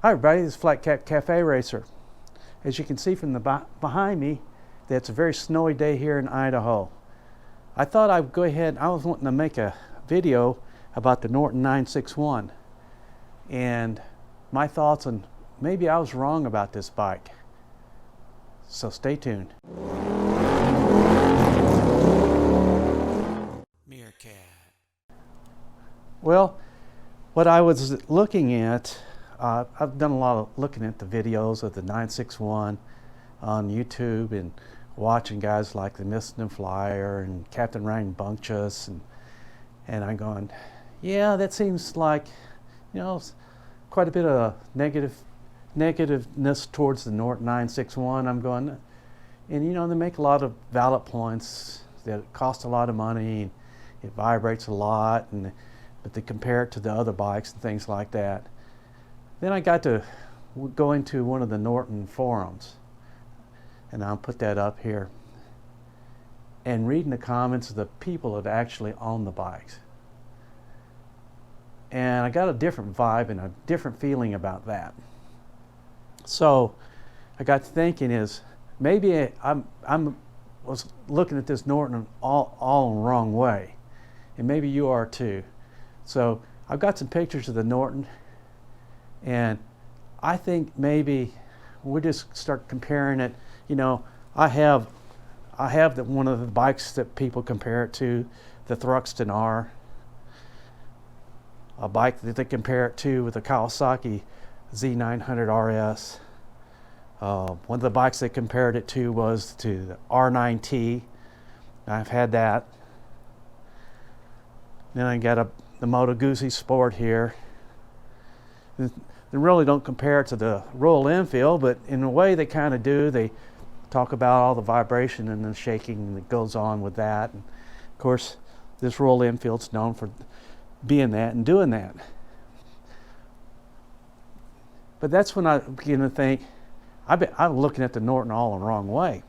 Hi everybody, this is Flat Cap Cafe Racer. As you can see from the behind me, it's a very snowy day here in Idaho. I thought I'd go ahead, I was wanting to make a video about the Norton 961 and my thoughts on maybe I was wrong about this bike. So stay tuned. Meerkat. Well, what I was looking at, I've done a lot of looking at the videos of the 961 on YouTube and watching guys like the Mistin Flyer and Captain Rambunctious, and I'm going, yeah, that seems like, you know, quite a bit of negativeness towards the Norton 961. I'm going, and you know, they make a lot of valid points that it costs a lot of money, it vibrates a lot, but they compare it to the other bikes and things like that. Then I got to go into one of the Norton forums, and I'll put that up here, and reading the comments of the people that actually own the bikes. And I got a different vibe and a different feeling about that. So I got to thinking is, maybe I was looking at this Norton all the wrong way, and maybe you are too. So I've got some pictures of the Norton, and I think maybe we'll just start comparing it. You know, I have one of the bikes that people compare it to, the Thruxton R, a bike that they compare it to with the Kawasaki Z900 RS. One of the bikes they compared it to was to the R9T. I've had that. Then I got the Moto Guzzi Sport here. They really don't compare it to the Royal Enfield, but in a way they kind of do. They talk about all the vibration and the shaking that goes on with that. And of course, this Royal Enfield's known for being that and doing that. But that's when I begin to think, I'm looking at the Norton all the wrong way.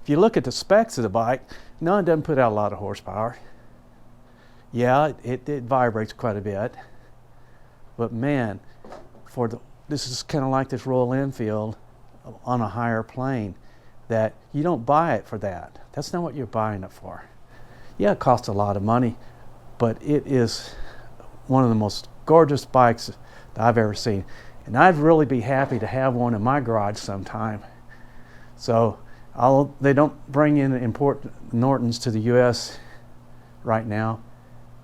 If you look at the specs of the bike, no, it doesn't put out a lot of horsepower. Yeah, it vibrates quite a bit. But man, this is kind of like this Royal Enfield on a higher plane, that you don't buy it for that. That's not what you're buying it for. Yeah, it costs a lot of money, but it is one of the most gorgeous bikes that I've ever seen. And I'd really be happy to have one in my garage sometime. So they don't bring in import Nortons to the US right now.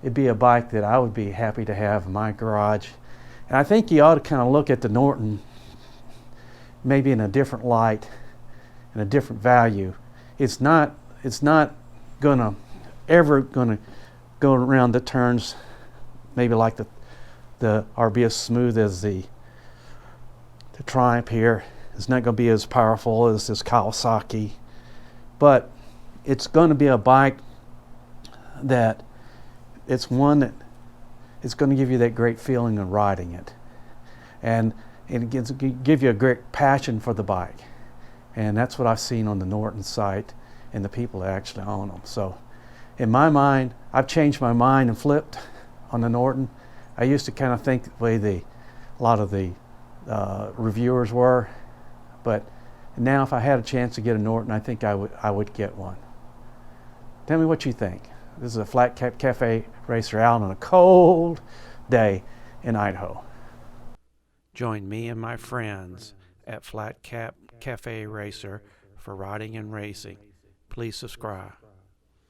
It'd be a bike that I would be happy to have in my garage. And I think you ought to kind of look at the Norton maybe in a different light and a different value. It's not ever gonna go around the turns maybe like the RB smooth as the Triumph here. It's not going to be as powerful as this Kawasaki, but it's going to be a bike that it's one that it's going to give you that great feeling of riding it, and it give you a great passion for the bike. And that's what I've seen on the Norton site and the people that actually own them. So in my mind, I've changed my mind and flipped on the Norton. I used to kind of think the way a lot of the reviewers were, but now if I had a chance to get a Norton, I think I would get one. Tell me what you think. This is a Flat Cap Cafe Racer out on a cold day in Idaho. Join me and my friends at Flat Cap Cafe Racer for riding and racing. Please subscribe.